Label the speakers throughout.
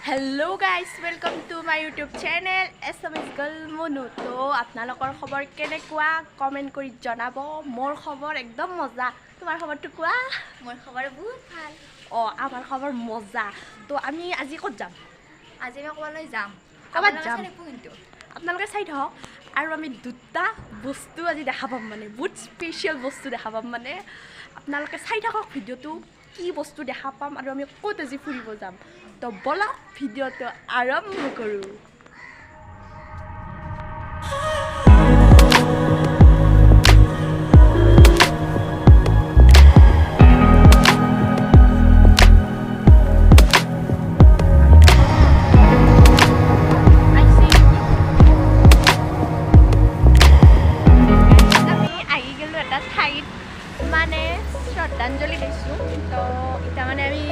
Speaker 1: Hello guys, welcome to my YouTube channel assamese girl munu. তো আপোনালোকৰ খবৰ কেনেকুৱা কমেন্ট কৰি জনাব। মোৰ খবৰ একদম মজা। তোমাৰ খবৰটো কোৱা?
Speaker 2: মোৰ খবৰ বহুত ভাল।
Speaker 1: আমাৰ খবৰ মজা। তো আমি আজি ক'ত যাম?
Speaker 2: আজি আমি ক'বলৈ যাম।
Speaker 1: ক'বাত যাম।
Speaker 2: কিন্তু
Speaker 1: আপোনালোকে চাই থাকক আৰু আমি দুটা বস্তু আজি দেখা পাম, মানে বহুত স্পেচিয়েল বস্তু দেখা পাম। মানে আপোনালোকে চাই থাকক ভিডিঅ'টো, কি বস্তু দেখা পাম আৰু আমি ক'ত আজি ফুৰিব যাম। তো ব'লক ভিডিঅ'টো আৰম্ভ কৰোঁ। মানে শ্ৰদ্ধাঞ্জলি দিছোঁ। তো এতিয়া মানে আমি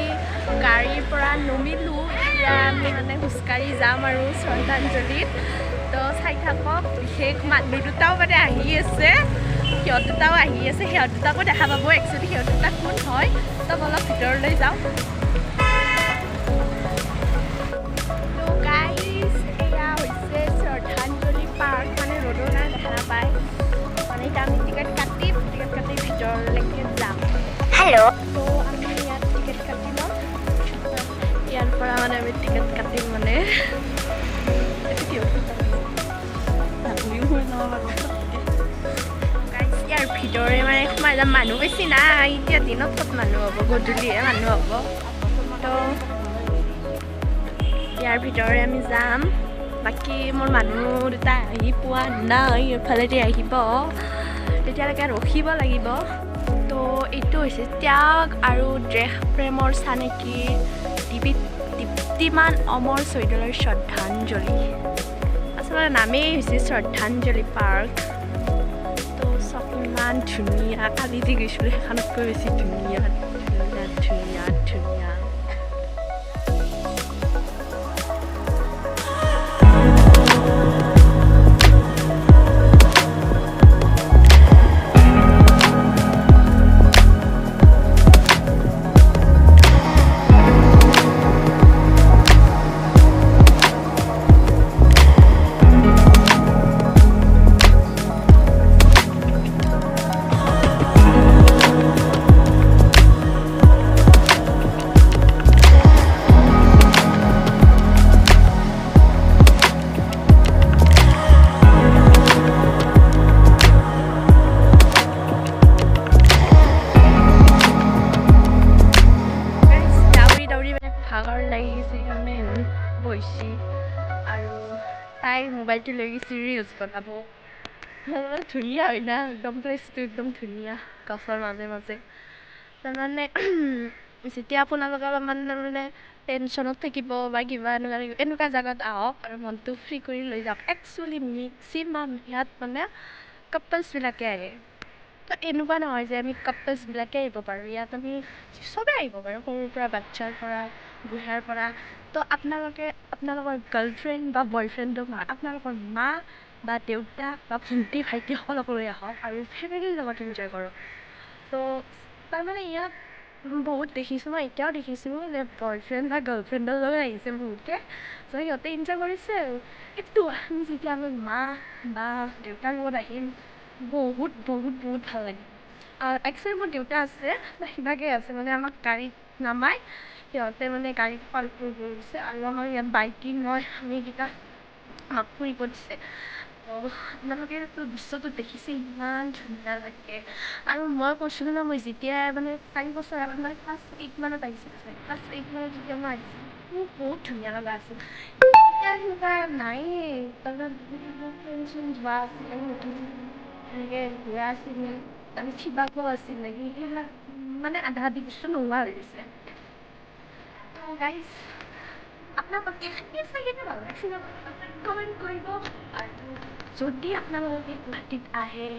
Speaker 1: গাড়ীৰ পৰা নমিলোঁ, এতিয়া আমি মানে খোজকাঢ়ি যাম আৰু শ্ৰদ্ধাঞ্জলিত। তো চাই থাকক, বিশেষ মানুহ দুটাও মানে আহি আছে, সিহঁত দুটাও আহি আছে, সিহঁত দুটাকো দেখা পাব। একচুৱেলি সিহঁত দুটা কোন হয়, তো অলপ ভিতৰলৈ যাওঁ। তো গাইজ, এয়া হৈছে শ্ৰদ্ধাঞ্জলি পাৰ্ক, মানে ৰ'দৰ কাৰণে দেখা নাপায়। মানে এতিয়া আমি টিকেট কাটি ভিতৰলৈকে যাম। হেল্ল'। তো আমি ইয়াত টিকেট কাটি ল'ম, ইয়াৰ পৰা মানে আমি টিকেট কাটিম। মানে ইয়াৰ ভিতৰে মানে সোমাই যাম। মানুহ বেছি নাই, এতিয়া দিনত ক'ত মানুহ হ'ব, গধূলিহে মানুহ হ'ব। তো ইয়াৰ ভিতৰে আমি যাম। বাকী মোৰ মানুহ দুটা আহি পোৱা নাই, এফালেদি আহিব, তেতিয়ালৈকে ৰখিব লাগিব। তো এইটো হৈছে ত্যাগ আৰু দেশ প্ৰেমৰ চানেকি দীপ্তিমান অমৰ চৈদলৰ শ্ৰদ্ধাঞ্জলি। আচলতে নামেই হৈছে শ্ৰদ্ধাঞ্জলি পাৰ্ক। তো চব ইমান ধুনীয়া, কালি দি গৈছিলোঁ সেইখনতকৈ বেছি ধুনীয়া ধুনীয়া ধুনীয়া ধুনীয়া। ভাগৰ লাগিছে কাৰণে বহিছে আৰু তাই মোবাইলটো লৈ গৈছে ৰিলচ বনাব। ধুনীয়া হয় না, একদম প্লেচটো একদম ধুনীয়া, গছৰ মাজে মাজে। তাৰমানে যেতিয়া আপোনালোকে অলপমান তাৰমানে টেনশ্যনত থাকিব বা কিবা এনেকুৱা জেগাত আহক আৰু মনটো ফ্ৰী কৰি লৈ যাওক। একচুৱেলি মেক্সিমাম ইয়াত মানে কাপলছবিলাকে আহে। তো এনেকুৱা নহয় যে আমি কাপলছবিলাকে আহিব পাৰোঁ, ইয়াত আমি চবেই আহিব পাৰোঁ, সৰুৰ পৰা বাচ্ছাৰ পৰা বুঢ়াৰ পৰা। তো আপোনালোকৰ গাৰ্লফ্ৰেণ্ড বা বয়ফ্ৰেণ্ডক আপোনালোকৰ মা বা দেউতা বা ভণ্টি ভাইটিসকলক লৈ আহক আৰু ফেমিলিৰ লগত এনজয় কৰক। তো তাৰমানে ইয়াত বহুত দেখিছোঁ, মই এতিয়াও দেখিছোঁ যে বয়ফ্ৰেণ্ড বা গাৰ্লফ্ৰেণ্ডৰ লগত আহিছে বহুতে। তো সিহঁতে এনজয় কৰিছে আৰু কিন্তু আমি যেতিয়া আমি মা বা দেউতাৰ লগত আহিম, বহুত বহুত বহুত ভাল লাগে। একচুৱেলি মোৰ দেউতা আছে, সিভাগে আছে, মানে আমাক গাড়ীত নামাই সিহঁতে মানে গাড়ীত পাৰ্ক কৰি দিছে আৰু আমাৰ ইয়াত বাইকিং হয়, আমি এইকেইটা ফুৰিব দিছে। আপোনালোকেতো দৃশ্যটো দেখিছে, ইমান ধুনীয়া লাগে। আৰু মই কৈছিলোঁ ন, মই যেতিয়া মানে 4 বছৰ আগত মানে ক্লাছ 8 মানত আহিছিলোঁ, ক্লাছ 8 মানত যেতিয়া মই আহিছিলোঁ বহুত ধুনীয়া লগা আছিল। এতিয়া সেনেকুৱা নায়েই, তাৰপিছত যোৱা আছিলে, এনেকৈ ঘূৰা আছিলে, আমি থিবাব আছিলে, সেইবিলাক মানে আধা আধি বস্তু নোহোৱা হৈ গৈছে। গাইজ, আপোনালোকে চাগে ভাল লাগিছিল, কমেণ্ট কৰিব। আৰু যদি আপোনালোকে গুৱাহাটীত আহে,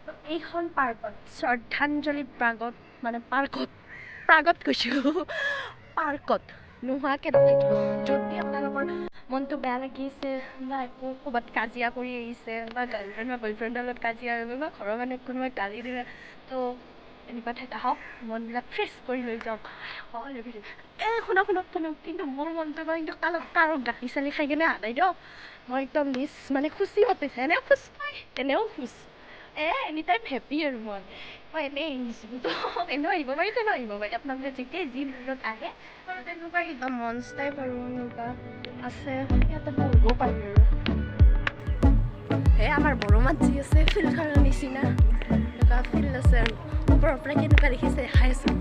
Speaker 1: তো এইখন পাৰ্কত, শ্ৰদ্ধাঞ্জলি পাৰ্কত, মানে পাৰ্কত কৈছোঁ, পাৰ্কত নোহোৱাকৈ নাথাকিব। যদি আপোনালোকৰ মনটো বেয়া লাগিছে বা একো ক'ৰবাত কাজিয়া কৰি আহিছে বা গাৰ্লফ্ৰেণ্ড বা বয়ফ্ৰেণ্ডৰ লগত কাজিয়া হৈ গ'ল বা ঘৰৰ মানুহে কোনোবাই গালি দিলে, তো এনেকুৱা ঠাইত আহক মনবিলাক ফ্ৰেছ কৰি লৈ যাওক শুনক কিন্তু মোৰ মনটো মই কিন্তু কাৰো গাখীৰ চালি খাই কিনে আদাই দিয়ক মই একদম নিজ মানে খুচি পাতিছে এনেও খুচ পাই এনেও খুচ এনি টাইম হেপী আৰু মই এনেই আহিছোঁ এনেও আহিব পাৰি তেনেও আহিব পাৰি আপোনালোকে যেতিয়াই যি দূৰত আহে তেনেকুৱা কিবা মঞ্চ টাইপ আৰু এনেকুৱা আছে ইয়াতে বহিব পাৰি আৰু আমাৰ বড়ো মাত যি আছে ফিল্ডখনৰ নিচিনা এনেকুৱা ফিল্ড আছে আৰু ওপৰৰ পৰা কেনেকুৱা দেখিছে দেখাই আছোঁ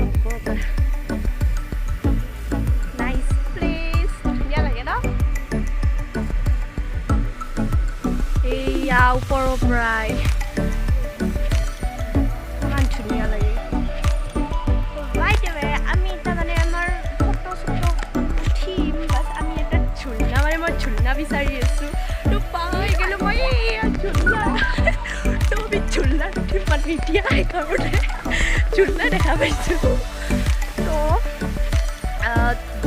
Speaker 1: ওপৰৰ পৰা নাইচ প্লেচ ধুনীয়া লাগে ন এইয়া ওপৰৰ পৰাই ইমান ধুনীয়া লাগে আমি এতিয়া মানে আমাৰ ফটো চটো উঠিম বাছ আমি এটা ঝুলনা মানে মই ঝুলনা বিচাৰি আছোঁ তো পাই গ'লোঁ মই এইয়া ঝুলনা তো আমি ঝুলনাত উঠিম মানে এতিয়া সেইকাৰণে ঝুলনা দেখা পাইছোঁ তো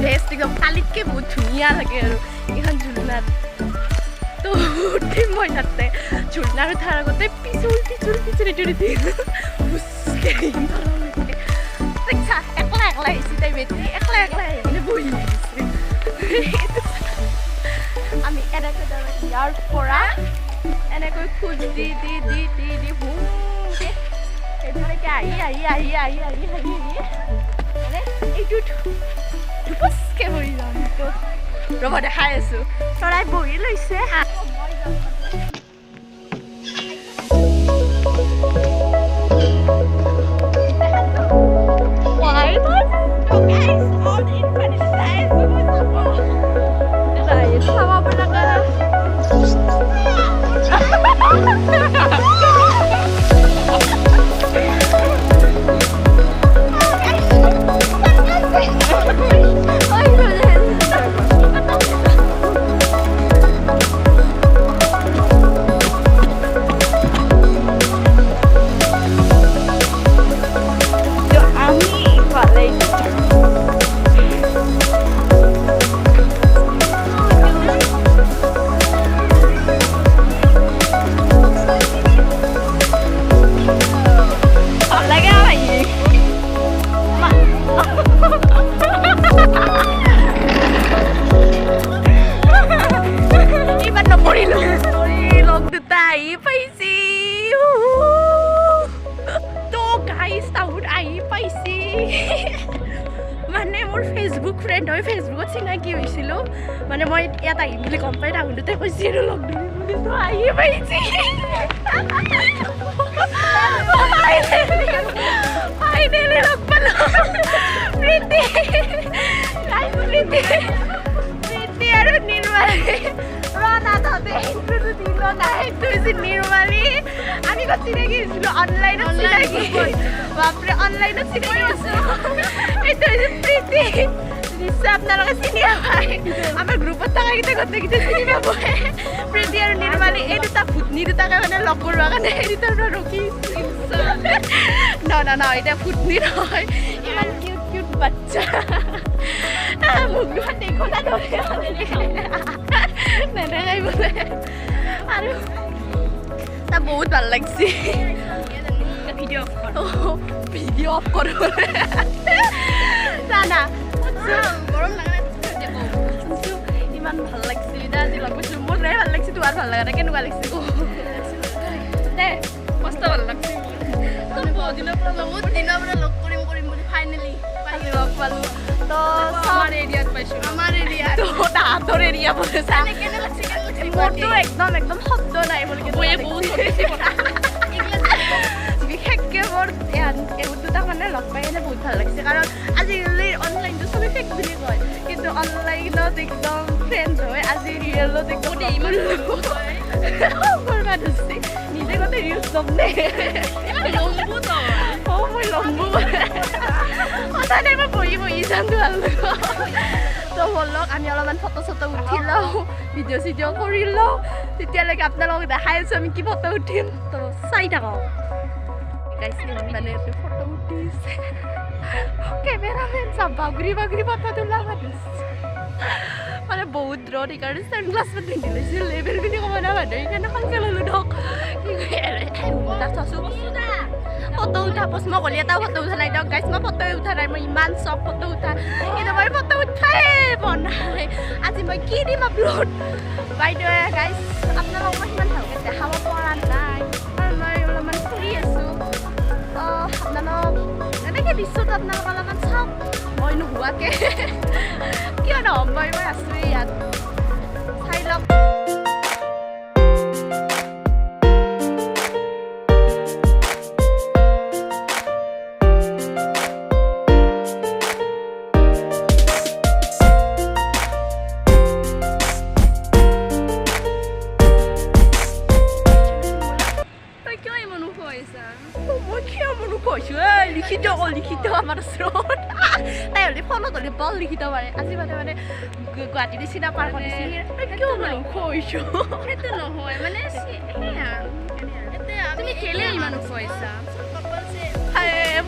Speaker 1: বেষ্ট একদম কালিতকৈ বহুত ধুনীয়া লাগে আৰু এইখন ঝুলনাত তো উঠিম মই তাতে ঝুলনাৰ উঠাৰ আগতে পিছুল এইটো একলা আহিছে তাই বেটি একলা আহি কিনে বহি আহিছে আমি এনেকৈ ইয়াৰ পৰা এনেকৈ খোজ দি এইফালেকে আহি মানে এইটো ধুপুচকৈ বহি যাম তো ৰ'ব দেখাই আছোঁ চৰাই বহি লৈছে মানে মোৰ ফেচবুক ফ্ৰেণ্ড হয় ফেচবুকত চিনাকি হৈছিলোঁ মানে মই ইয়াত আহিম বুলি গম পাই থাকোঁতে কৈছি আৰু লগ ধৰি বুলি তো আহি পাইছে ফাইনেলি লগ পালোঁ প্ৰীতি আৰু নিৰ্মালী নিৰ্মালী আমি ক'ত চিনাকি হৈছিলোঁ অনলাইনত চিনাকি বাপৰে অনলাইনত চিনাকি হৈছোঁ এইটো হৈছে প্ৰীতি নিশ্চয় আপোনালোকে চিনি নাপায় আমাৰ গ্ৰুপত থকাকেইটা গোটেইকেইটা চিনি নাপায় প্ৰীতি আৰু নিৰ্মালী এই দুটা ভূতনি দুটাকে মানে লগ কৰোৱাৰ কাৰণে এই দুটাৰ পৰা ৰখি ন এতিয়া ভূতনি নহয় ইমান কিউট বাচ্চা মোক দেখো না নেদেখাই বোলে আৰু তা বহুত ভাল লাগছে ভিডিঅ' অফ কৰোঁ না গৰম লগা ইমান ভাল লাগিছিল এতিয়া আজি লগ পাইছোঁ মোৰ নাই ভাল লাগিছে তোমাৰ ভাল লগা নাই কেনেকুৱা লাগিছে দে মস্ত ভাল লাগছে বহুত দিনৰ পৰা লগ কৰিম বুলি ফাইনেলি লগ পালোঁ তো আমাৰ এৰিয়াত পাইছোঁ আমাৰ এৰিয়াত তাহাঁতৰ এৰিয়া বোলে মোৰতো একদম শব্দ নাই বুলি বহুত বিশেষকৈ মোৰ এইবোৰ দুটা মানে লগ পাই কিনে বহুত ভাল লাগিছে কাৰণ আজিকালি অনলাইনটো চবেই ফেক বুলি কয় কিন্তু অনলাইনত একদম ফ্ৰেণ্ড হয় আজি ৰিয়েলত একদম ইমান ধৰিছে নিজে গোটেই ৰিলচ ল'ম দে মই লম্বু সদায় মই বহি যাম ভাল তো বলক আমি অলপমান ফটো চটো উঠি লওঁ ভিডিঅ' চিডিঅ' কৰি লওঁ তেতিয়ালৈকে আপোনালোকক দেখাই আছোঁ আমি কি ফটো উঠিম তো চাই থাকক মানে ফটো উঠিছে কেমেৰামেন চব বাগৰি ফটো তোলা মানে বহুত ৰ'দ সেইকাৰণে ছানগ্লাছ পিন্ধি লৈছিল লেবেল বুলি ক'ব না মানুহ সেইকাৰণে সোনকালে ল'লোঁ ধৰক কি তাক চাচোঁ ফটো উঠা পোষ্ট মই গলি এটা ফটো উঠা নাই দিয়ক গাইছ মই ফটো উঠা নাই মই ইমান চখ ফটো উঠা কিন্তু মই ফটো উঠাই বনাই আজি মই কি দিম আপলোড বাইদেউ গাইছ আপোনালোকক মই সিমান ভালকৈ দেখাব পৰা নাই কাৰণ মই অলপমান ফুৰি আছোঁ আপোনালোক এনেকৈ দৃশ্যটো আপোনালোকৰ অলপমান চাওক মই নোহোৱাকৈ কিয় নহ'ম মই আছোঁ ইয়াত চাই লওক লিখিত আমাৰ ওচৰত তাই হ'লে ফোনত হ'লে বল লিখিত পাৰে আজি মানে গুৱাহাটী নিচিনা পাৰ কৰিছে কিয় মানে কৈছোঁ সেইটো নহয় মানে তুমি কেলে ইমান কৈছা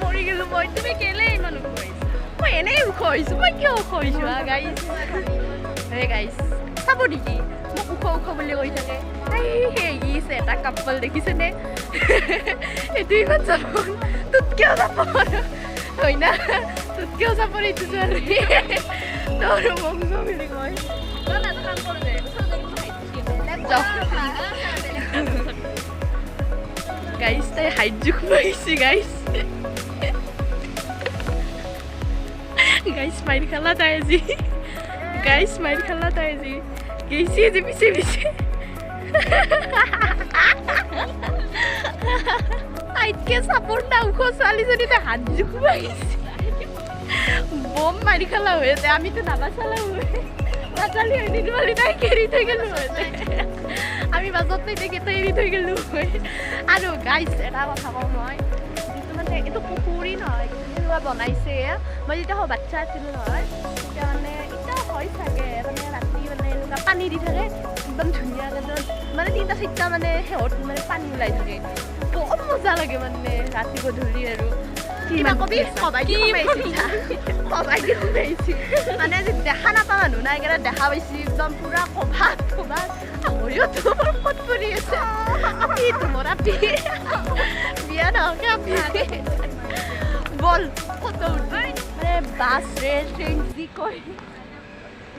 Speaker 1: মৰি গ'লোঁ মই তুমি কেলে ইমান কৈছা মই এনেই কৈছোঁ মই কিয় কৈছোঁ গাইছ হে গাইছ চাব নেকি মোক ওখ বুলি কৈ থাকে হেৰিছে এটা কাপল দেখিছেনে এইটো ইমান যাব তোত কিয় যাব হয় না তোত কিয় যাব এইটো ছোৱালী তোৰ বংশ বুলি কয় গাইছ তাই হাইট জোখ পাইছে গাইছ গাইছ মাইৰ খালা তাই আজি গাইছ মাইৰ খালা তাই আজি গেছি আজি পিছে আইতকে চাপোৰ্ট না ওখ ছোৱালীজনী তাই হাত জোখ পাইছে বম মাৰি খালা হৈ আছে আমিতো নাবাচালা হৈ নাচালি হৈ নিদিবালি তাই এৰি থৈ গ'লোঁ হৈ আমি বাজত কেইটা এৰি থৈ গ'লোঁ হৈ আৰু গাইছ এটা কথা কওঁ মই যিটো মানে এইটো পুখুৰী নহয় কিবা বনাইছে মই যেতিয়া বাচ্ছা আছিলোঁ নহয় তেতিয়া মানে এতিয়া হয় চাগে মানে ৰাতি মানে এনেকুৱা পানী দি থাকে একদম ধুনীয়াকৈ মানে তিনিটা চাৰিটা মানে শেহত মানে পানী ওলাই থাকে বহুত মজা লাগে মানে ৰাতি গধূলি আৰু মানে দেখা নাপাওঁ মানুহ নাই কেনে দেখা পাইছি একদম পুৰা কভাত সামৰিওতো ক'ত কৰি আছে ৰাতি বিয়া নহকে বল ফটো উঠি মানে বাছ ৰেল ট্ৰেইন যি কয়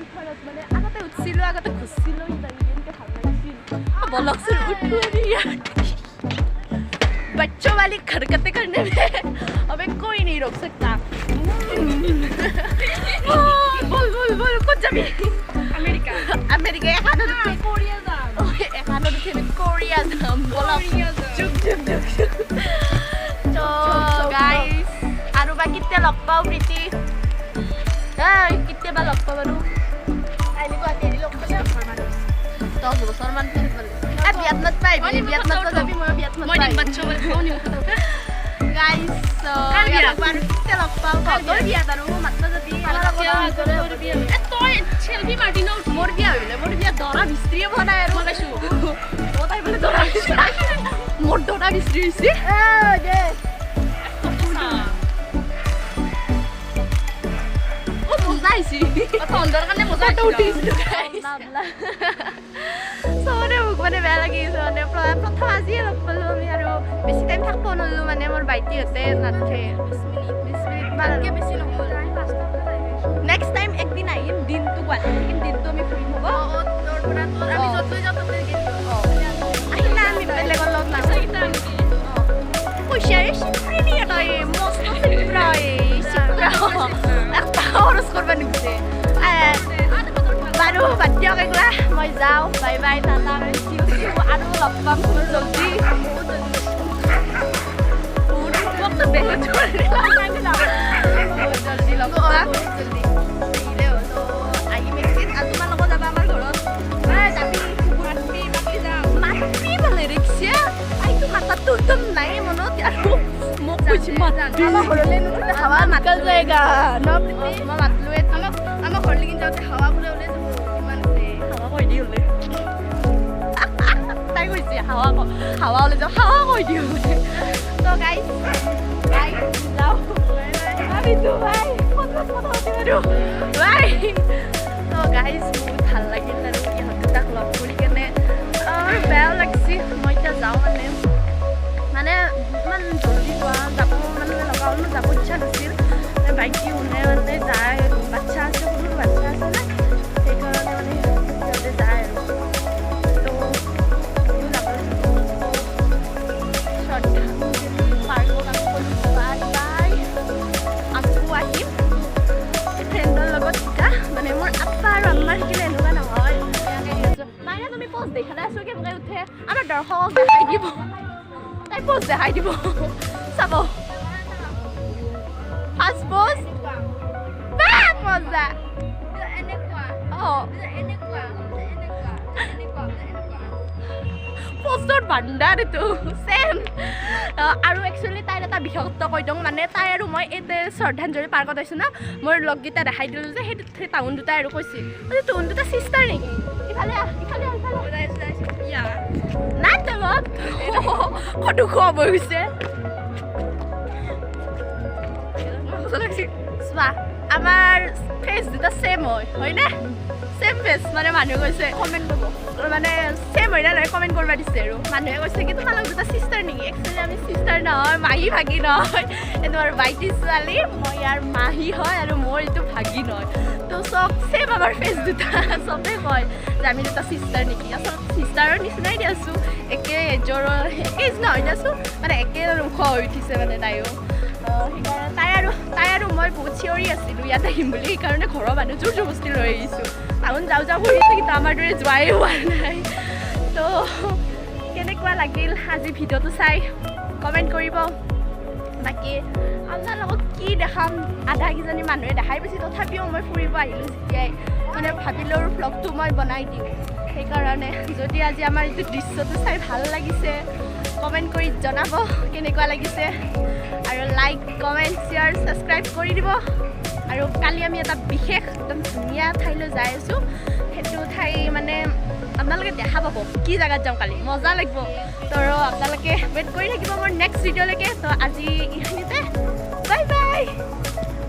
Speaker 1: এইখনত মানে আগতে উঠিছিলোঁ আগতে ঘুচিছিলোঁ এনেকৈ ভাল লাগিছিল বলকচোন উঠো ইয়াত बच्चों वाली हरकतें करने में अबे कोई नहीं रोक सकता बोल कुछ जब अमेरिका कोरिया जाम बोला चुप तो गाइस आरो बा कितने लग पाओ प्रीति कितने बा लग पाओ बारू आइले को आते लोग बच्चा फरमान तो सरमान फिर बोले बियात मत पाई बियात मत तो जब मैं बियात मत पाई बच्चों वाले फोन नहीं गाइस यार बार कितने लग पाओ तो बिया दारू मत तो जब ए तो सेल्फी मारती ना मोर बिया दरा मिस्त्री बना है रो लशु वो ताई बोले दरा मोर दरा मिस्त्री से दे ओ मजा आइसी तो अंदर करने मजा उठी চবৰে মোক মানে বেয়া লাগিছে মানে প্ৰথম আজিয়ে লগ পালোঁ আমি আৰু বেছি টাইম থাকিব নোৱাৰিলোঁ মানে মোৰ ভাইটিহঁতে নাথাকে 20 মিনিট ভালকৈ বেছি নহ'ল নেক্সট টাইম একদিন আহিম দিনটো গুৱাহাটী থাকিম দিনটো আমি ফুৰিম হ'ব আমি য'ত লৈ যাওঁ আহিলা আমি বেলেগৰ লগত নাযাওঁ পইচাৰে চিপৰি নিয়ে তই মস্ত চিপৰা একটা খৰচ কৰিব নিবিছে বাৰু বাদ দিয়ক এইগিলা মই যাওঁ বাই বাই টাটা আৰু লগ পাম খুব জলদি বহুত জলদি লগ পাম আহিম একদিন আৰু তোমাৰ লগত যাবা আমাৰ ঘৰত যাবি মাতবি মানে ৰিক্সা আইটো মাতাতো একদম নাই মনত আৰু মোক কৈছে মাতবি আমাৰ ঘৰলৈ নোলালে হাৱা মাতল যায়গা ন মই মাতলোৱে আমাৰ ঘৰলৈ কিন্তু যাওঁতে হাৱা বোলে ওলাই যাব হাওয়া ওলাই যাওঁ হাওয়া কৈ দিওঁ তো গাইজ যাওঁ ভাবিছোঁ ভাই বাই তো গাইজ বহুত ভাল লাগিল আৰু ইহঁতকেইটাক লগ কৰি কেনে বেয়াও লাগিছে মই এতিয়া যাওঁ মানে ইমান জলদি যোৱা দৰ্শকক দেখাই দিব তাই পোজ দেখাই দিব চাব ফাৰ্ষ্ট পোজ মজা পোষ্টৰ বান্দাৰ এইটো চেম আৰু একচুৱেলি তাইৰ এটা বিশেষত্ব কৈ দিওঁ মানে তাই আৰু মই এই শ্ৰদ্ধাঞ্জলি পাৰ্কত আছোঁ না মোৰ লগকেইটা দেখাই দিলোঁ যে সেই টাউন দুটাই আৰু কৈছিল টাউন দুটা চিষ্টাৰ নেকি ইফালে নাই তলত কটো খুৱাব গৈছে চোৱা আমাৰ ফেচ দুটা চেম হয়নে চেম ফেচ মানে মানুহে কৈছে কমেণ্ট কৰিব মানে চেম হয় না নহয় কমেণ্ট কৰিব দিছে আৰু মানুহে কৈছে কি তোমালোক দুটা চিষ্টাৰ নেকি একচুৱেলি আমি চিষ্টাৰ নহয় মাহী ভাগি নহয় এইটো আৰু ভাইটি ছোৱালী মই ইয়াৰ মাহী হয় আৰু মোৰ এইটো ভাগি নহয় তো চব চেম আমাৰ ফেচ দুটা চবেই কয় যে আমি দুটা চিষ্টাৰ নেকি আচলতে চিষ্টাৰৰ নিচিনাই দিয়াছোঁ একে এজৰ একে নহয় দিয়াছোঁ মানে একে মুখ হৈ উঠিছে মানে তাইও সেইকাৰণে তাই আৰু মই বহুত চিঞৰি আছিলোঁ ইয়াত আহিম বুলি সেইকাৰণে ঘৰৰ মানুহ জোৰ জবস্তি লৈ আহিছোঁ টাউন যাওঁ কৰি আছে কিন্তু আমাৰ দৰে যোৱাই হোৱা নাই তো কেনেকুৱা লাগিল আজি ভিডিঅ'টো চাই কমেণ্ট কৰিব বাকী আপোনাৰ লগত কি দেখাম আধা কেইজনী মানুহে দেখাই পাইছে তথাপিও মই ফুৰিব আহিলোঁ যেতিয়াই মানে ভাবিলোঁ ভ্লগটো মই বনাই দিম সেইকাৰণে যদি আজি আমাৰ এইটো দৃশ্যটো চাই ভাল লাগিছে কমেণ্ট কৰি জনাব কেনেকুৱা লাগিছে আৰু লাইক কমেণ্ট শ্বেয়াৰ ছাবস্ক্ৰাইব কৰি দিব আৰু কালি আমি এটা বিশেষ একদম ধুনীয়া ঠাইলৈ যাই আছোঁ সেইটো ঠাই মানে আপোনালোকে দেখা পাব কি জেগাত যাওঁ কালি মজা লাগিব তো আপোনালোকে ৱেইট কৰি থাকিব মোৰ নেক্সট ভিডিঅ'লৈকে তো আজি এইখিনিতে